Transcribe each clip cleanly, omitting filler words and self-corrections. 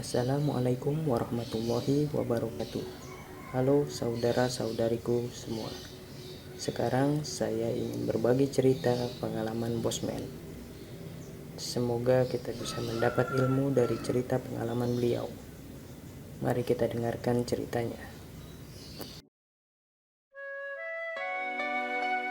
Assalamualaikum warahmatullahi wabarakatuh. Halo saudara-saudariku semua. Sekarang saya ingin berbagi cerita pengalaman Bosman. Semoga kita bisa mendapat ilmu dari cerita pengalaman beliau. Mari kita dengarkan ceritanya.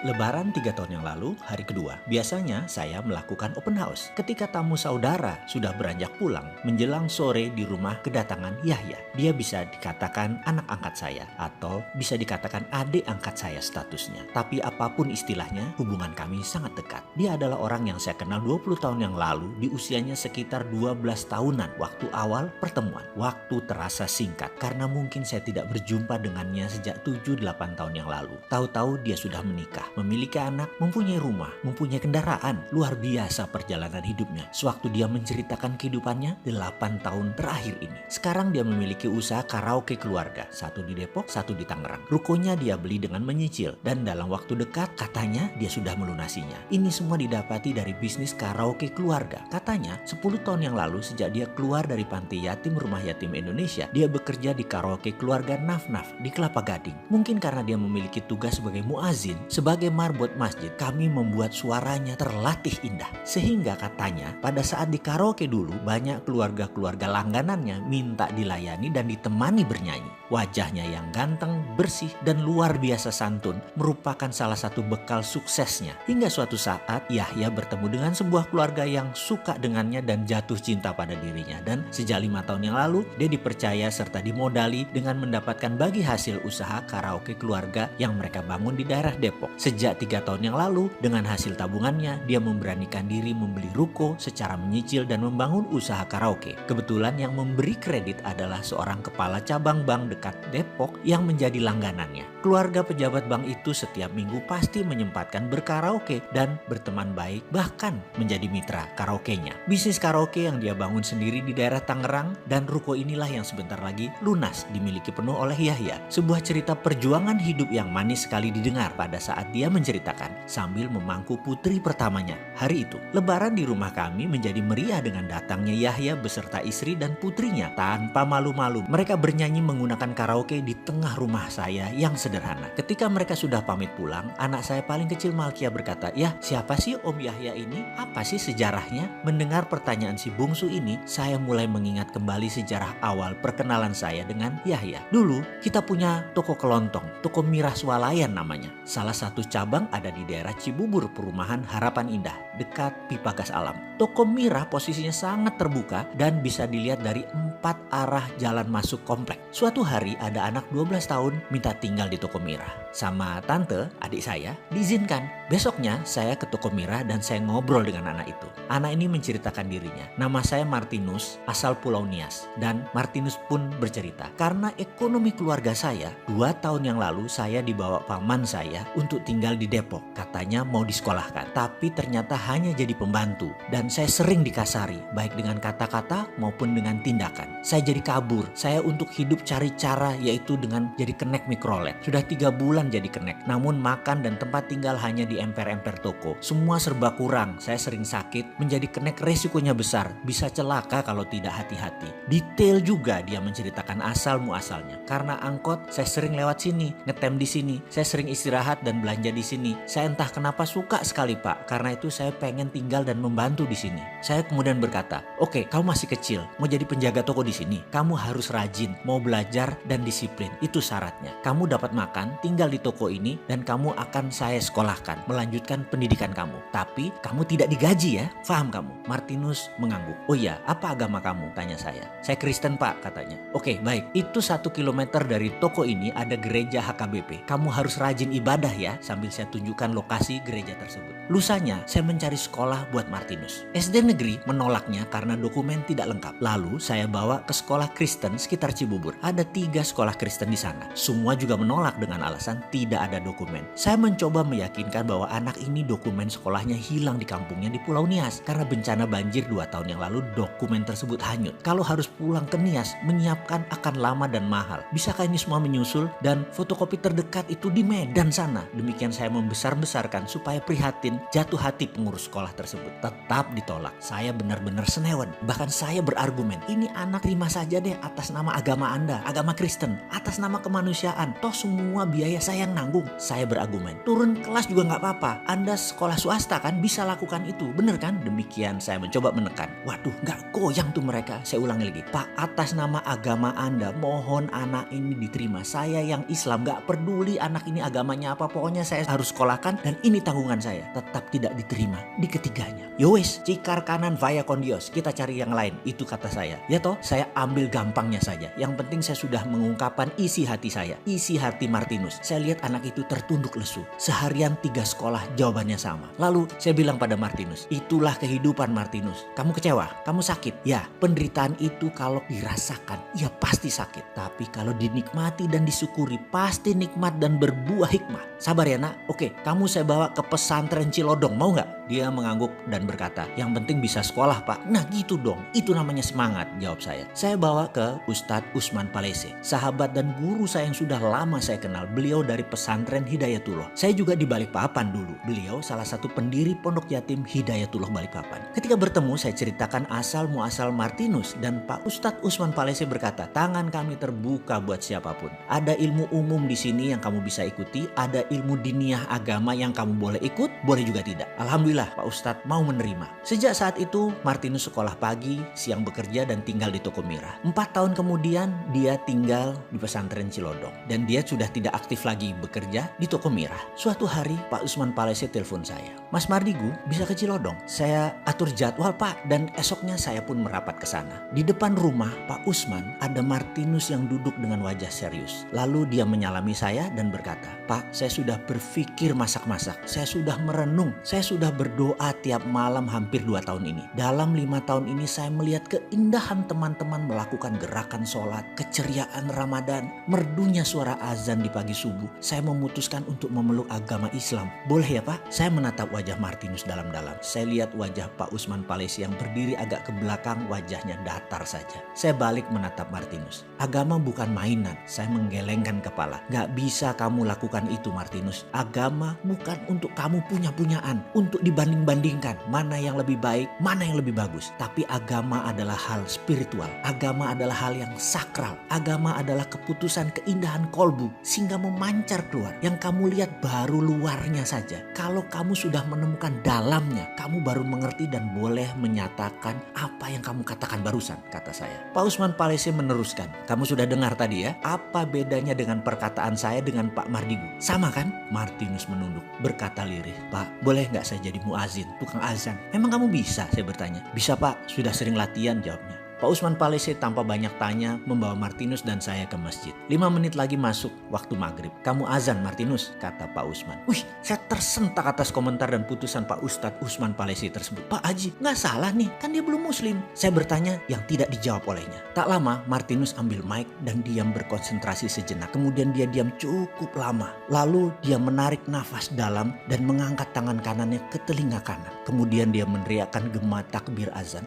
Lebaran 3 tahun yang lalu, hari kedua, biasanya saya melakukan open house. Ketika tamu saudara sudah beranjak pulang, menjelang sore di rumah kedatangan Yahya. Dia bisa dikatakan anak angkat saya, atau bisa dikatakan adik angkat saya statusnya. Tapi apapun istilahnya, hubungan kami sangat dekat. Dia adalah orang yang saya kenal 20 tahun yang lalu, di usianya sekitar 12 tahunan, waktu awal pertemuan. Waktu terasa singkat, karena mungkin saya tidak berjumpa dengannya sejak 7-8 tahun yang lalu. Tahu-tahu dia sudah menikah, memiliki anak, mempunyai rumah, mempunyai kendaraan. Luar biasa perjalanan hidupnya. Sewaktu dia menceritakan kehidupannya 8 tahun terakhir ini. Sekarang dia memiliki usaha karaoke keluarga. Satu di Depok, satu di Tangerang. Rukonya dia beli dengan menyicil. Dan dalam waktu dekat katanya dia sudah melunasinya. Ini semua didapati dari bisnis karaoke keluarga. Katanya 10 tahun yang lalu sejak dia keluar dari panti yatim Rumah Yatim Indonesia, dia bekerja di karaoke keluarga Naf-Naf di Kelapa Gading. Mungkin karena dia memiliki tugas sebagai muazin, sebagai marbot masjid, kami membuat suaranya terlatih indah. Sehingga katanya pada saat di karaoke dulu banyak keluarga-keluarga langganannya minta dilayani dan ditemani bernyanyi. Wajahnya yang ganteng, bersih, dan luar biasa santun merupakan salah satu bekal suksesnya. Hingga suatu saat Yahya bertemu dengan sebuah keluarga yang suka dengannya dan jatuh cinta pada dirinya. Dan sejak 5 tahun yang lalu dia dipercaya serta dimodali dengan mendapatkan bagi hasil usaha karaoke keluarga yang mereka bangun di daerah Depok. Sejak 3 tahun yang lalu, dengan hasil tabungannya, dia memberanikan diri membeli ruko secara menyicil dan membangun usaha karaoke. Kebetulan yang memberi kredit adalah seorang kepala cabang bank dekat Depok yang menjadi langganannya. Keluarga pejabat bank itu setiap minggu pasti menyempatkan berkaraoke dan berteman baik, bahkan menjadi mitra karaokenya. Bisnis karaoke yang dia bangun sendiri di daerah Tangerang, dan ruko inilah yang sebentar lagi lunas dimiliki penuh oleh Yahya. Sebuah cerita perjuangan hidup yang manis sekali didengar pada saat dia menceritakan sambil memangku putri pertamanya. Hari itu, Lebaran di rumah kami menjadi meriah dengan datangnya Yahya beserta istri dan putrinya. Tanpa malu-malu, mereka bernyanyi menggunakan karaoke di tengah rumah saya yang sederhana. Ketika mereka sudah pamit pulang, anak saya paling kecil Malkia berkata, "Ya, siapa sih Om Yahya ini? Apa sih sejarahnya?" Mendengar pertanyaan si bungsu ini, saya mulai mengingat kembali sejarah awal perkenalan saya dengan Yahya. Dulu, kita punya toko kelontong, toko Mirah Swalayan namanya. Salah satu cabang ada di daerah Cibubur, Perumahan Harapan Indah, dekat pipa gas alam. Toko Mirah posisinya sangat terbuka dan bisa dilihat dari 4 arah jalan masuk komplek. Suatu hari ada anak 12 tahun minta tinggal di toko Mirah. Sama tante, adik saya, diizinkan. Besoknya saya ke toko Mirah dan saya ngobrol dengan anak itu. Anak ini menceritakan dirinya. "Nama saya Martinus, asal Pulau Nias." Dan Martinus pun bercerita, "Karena ekonomi keluarga saya, 2 tahun yang lalu saya dibawa paman saya untuk tinggal di Depok. Katanya mau disekolahkan, tapi ternyata hanya jadi pembantu. Dan saya sering dikasari, baik dengan kata-kata maupun dengan tindakan. Saya jadi kabur. Saya untuk hidup cari cara, yaitu dengan jadi kenek mikrolet. Sudah 3 bulan jadi kenek, namun makan dan tempat tinggal hanya di emper-emper toko. Semua serba kurang. Saya sering sakit, menjadi kenek resikonya besar, bisa celaka kalau tidak hati-hati." Detail juga dia menceritakan asal muasalnya. "Karena angkot, saya sering lewat sini, ngetem di sini. Saya sering istirahat dan belanja di sini. Saya entah kenapa suka sekali Pak, karena itu saya pengen tinggal dan membantu di sini." Saya kemudian berkata, "Oke, kamu masih kecil, mau jadi penjaga toko di sini. Kamu harus rajin, mau belajar dan disiplin. Itu syaratnya. Kamu dapat makan, tinggal di toko ini, dan kamu akan saya sekolahkan, melanjutkan pendidikan kamu. Tapi kamu tidak digaji ya, paham kamu?" Martinus mengangguk. "Oh iya, apa agama kamu?" tanya saya. "Saya Kristen Pak," katanya. "Oke, baik. Itu 1 kilometer dari toko ini ada gereja HKBP. Kamu harus rajin ibadah ya," sambil saya tunjukkan lokasi gereja tersebut. Lusanya saya mencari sekolah buat Martinus. SD negeri menolaknya karena dokumen tidak lengkap. Lalu saya bawa ke sekolah Kristen sekitar Cibubur. Ada 3 sekolah Kristen di sana. Semua juga menolak dengan alasan tidak ada dokumen. Saya mencoba meyakinkan bahwa anak ini dokumen sekolahnya hilang di kampungnya di Pulau Nias. Karena bencana banjir 2 tahun yang lalu, dokumen tersebut hanyut. Kalau harus pulang ke Nias, menyiapkan akan lama dan mahal. Bisakah ini semua menyusul? Dan fotokopi terdekat itu di Medan sana. Demikian saya membesar-besarkan supaya prihatin, jatuh hati pengurus pengurus sekolah tersebut. Tetap ditolak. Saya benar-benar senewan. Bahkan saya berargumen, ini anak terima saja deh atas nama agama Anda, agama Kristen, atas nama kemanusiaan. Toh semua biaya saya yang nanggung. Saya berargumen, turun kelas juga nggak apa-apa. Anda sekolah swasta kan bisa lakukan itu, bener kan? Demikian saya mencoba menekan. Waduh, nggak goyang tuh mereka. Saya ulangi lagi, Pak, atas nama agama Anda, mohon anak ini diterima. Saya yang Islam, nggak peduli anak ini agamanya apa, pokoknya saya harus sekolahkan dan ini tanggungan saya. Tetap tidak diterima di ketiganya. Yowes, cikar kanan via kondios, kita cari yang lain, itu kata saya. Ya toh, saya ambil gampangnya saja. Yang penting saya sudah mengungkapkan isi hati saya, isi hati Martinus. Saya lihat anak itu tertunduk lesu. Seharian 3 sekolah jawabannya sama. Lalu saya bilang pada Martinus, itulah kehidupan Martinus. Kamu kecewa, kamu sakit. Ya, penderitaan itu kalau dirasakan, ya pasti sakit. Tapi kalau dinikmati dan disyukuri, pasti nikmat dan berbuah hikmah. Sabar ya nak, oke, kamu saya bawa ke pesantren Cilodong, mau nggak? Dia mengangguk dan berkata, yang penting bisa sekolah pak. Nah gitu dong, itu namanya semangat, jawab saya. Saya bawa ke Ustadz Usman Palese, sahabat dan guru saya yang sudah lama saya kenal. Beliau dari pesantren Hidayatullah. Saya juga di Balikpapan dulu. Beliau salah satu pendiri pondok yatim Hidayatullah Balikpapan. Ketika bertemu saya ceritakan asal muasal Martinus dan Pak Ustadz Usman Palese berkata, tangan kami terbuka buat siapapun. Ada ilmu umum di sini yang kamu bisa ikuti, ada ilmu diniyah agama yang kamu boleh ikut, boleh juga tidak. Alhamdulillah Pak Ustadz mau menerima. Sejak saat itu Martinus sekolah pagi, siang bekerja dan tinggal di Toko Mira. 4 tahun kemudian dia tinggal di pesantren Cilodong dan dia sudah tidak aktif lagi bekerja di Toko Mira. Suatu hari Pak Usman Palese telepon saya, Mas Mardigu bisa ke Cilodong? Saya atur jadwal Pak dan esoknya saya pun merapat ke sana. Di depan rumah Pak Usman ada Martinus yang duduk dengan wajah serius. Lalu dia menyalami saya dan berkata, Pak, saya sudah berpikir masak-masak, saya sudah merenung, saya sudah berdoa tiap malam hampir 2 tahun ini. Dalam 5 tahun ini saya melihat keindahan teman-teman melakukan gerakan sholat, keceriaan Ramadan, merdunya suara azan di pagi subuh. Saya memutuskan untuk memeluk agama Islam. Boleh ya Pak? Saya menatap wajah Martinus dalam-dalam. Saya lihat wajah Pak Usman Palese yang berdiri agak ke belakang, wajahnya datar saja. Saya balik menatap Martinus. Agama bukan mainan. Saya menggelengkan kepala. Gak bisa kamu lakukan itu Martinus. Agama bukan untuk kamu punya-punyaan, untuk dibanding-bandingkan mana yang lebih baik, mana yang lebih bagus. Tapi agama adalah hal spiritual. Agama adalah hal yang sakral. Agama adalah keputusan keindahan kolbu sehingga memancar keluar. Yang kamu lihat baru luarnya saja. Kalau kamu sudah menemukan dalamnya, kamu baru mengerti dan boleh menyatakan apa yang kamu katakan barusan, kata saya. Pak Usman Palese meneruskan, kamu sudah dengar tadi ya, apa bedanya dengan perkataan saya dengan Pak Mardigu? Sama kan? Martinus menunduk, berkata lirih, Pak, boleh nggak saya jadi muazin, tukang azan? Memang kamu bisa? Saya bertanya. Bisa Pak, sudah sering latihan, jawabnya. Pak Usman Palese tanpa banyak tanya membawa Martinus dan saya ke masjid. 5 menit lagi masuk waktu maghrib. Kamu azan Martinus, kata Pak Usman. Wih, saya tersentak atas komentar dan putusan Pak Ustadz Usman Palese tersebut. Pak Haji, nggak salah nih, kan dia belum muslim. Saya bertanya yang tidak dijawab olehnya. Tak lama Martinus ambil mic dan diam berkonsentrasi sejenak. Kemudian dia diam cukup lama. Lalu dia menarik nafas dalam dan mengangkat tangan kanannya ke telinga kanan. Kemudian dia meneriakkan gema takbir azan.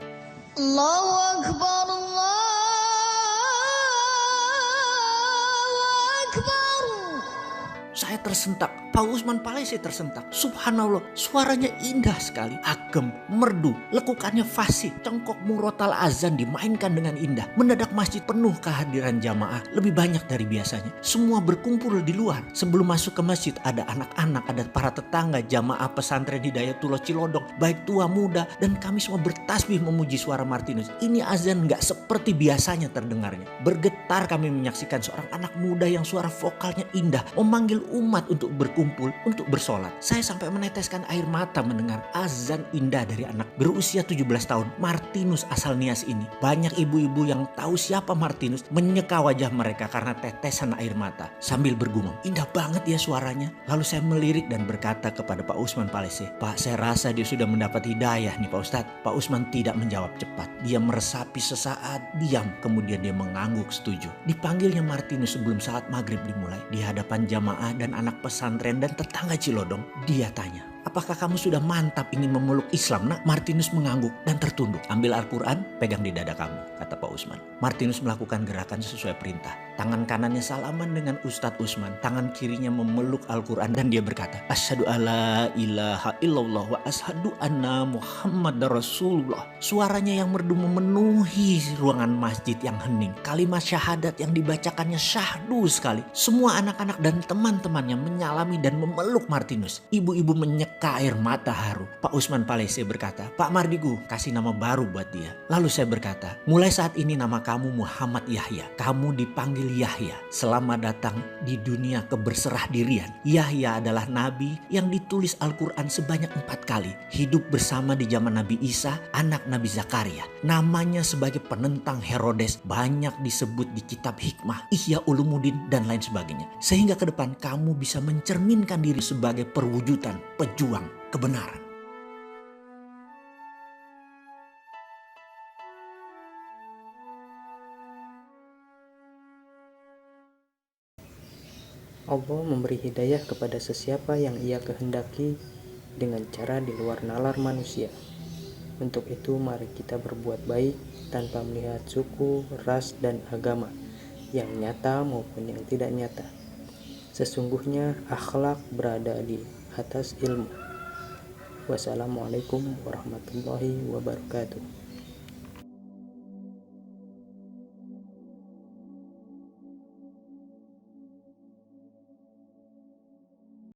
Allahu Akbar, Allahu Akbar. Saya tersentak, Pak Usman Palese tersentak. Subhanallah, suaranya indah sekali, agem, merdu, lekukannya fasih, cengkok murotal azan dimainkan dengan indah. Mendadak masjid penuh kehadiran jamaah, lebih banyak dari biasanya. Semua berkumpul di luar. Sebelum masuk ke masjid ada anak-anak, ada para tetangga, jamaah pesantren Hidayatullah Cilodong, baik tua muda, dan kami semua bertasbih memuji suara Martinus. Ini azan gak seperti biasanya terdengarnya. Bergetar kami menyaksikan seorang anak muda yang suara vokalnya indah, memanggil umat untuk berkumpul, untuk bersolat. Saya sampai meneteskan air mata mendengar azan indah dari anak berusia 17 tahun, Martinus asal Nias ini. Banyak ibu-ibu yang tahu siapa Martinus menyeka wajah mereka karena tetesan air mata sambil bergumam, indah banget ya suaranya. Lalu saya melirik dan berkata kepada Pak Usman Palese, Pak, saya rasa dia sudah mendapat hidayah nih Pak Ustadz. Pak Usman tidak menjawab cepat. Dia meresapi sesaat, diam, kemudian dia mengangguk setuju. Dipanggilnya Martinus sebelum saat maghrib dimulai. Di hadapan jamaah dan anak pesantren dan tetangga Cilodong, dia tanya, Apakah kamu sudah mantap ingin memeluk Islam, nak? Martinus mengangguk dan tertunduk. Ambil Al-Quran, pegang di dada kamu, kata Pak Usman. Martinus melakukan gerakan sesuai perintah. Tangan kanannya salaman dengan Ustadz Usman. Tangan kirinya memeluk Al-Quran dan dia berkata, Asyhadu alla ilaha illallah wa asyhadu anna Muhammad Rasulullah. Suaranya yang merdu memenuhi ruangan masjid yang hening. Kalimat syahadat yang dibacakannya syahdu sekali. Semua anak-anak dan teman-temannya menyalami dan memeluk Martinus. Ibu-ibu menyeka air mata haru. Pak Usman Palese berkata, Pak Mardigu, kasih nama baru buat dia. Lalu saya berkata, mulai saat ini nama kamu Muhammad Yahya. Kamu dipanggil Yahya. Selamat datang di dunia keberserah dirian. Yahya adalah nabi yang ditulis Al-Quran sebanyak 4 kali. Hidup bersama di zaman Nabi Isa, anak Nabi Zakaria. Namanya sebagai penentang Herodes banyak disebut di kitab hikmah, Ihya Ulumuddin dan lain sebagainya. Sehingga ke depan kamu bisa mencerminkan diri sebagai perwujudan pejuang kebenaran. Allah memberi hidayah kepada sesiapa yang Ia kehendaki dengan cara di luar nalar manusia. Untuk itu mari kita berbuat baik tanpa melihat suku, ras, dan agama, yang nyata maupun yang tidak nyata. Sesungguhnya akhlak berada di atas ilmu. Wassalamualaikum warahmatullahi wabarakatuh.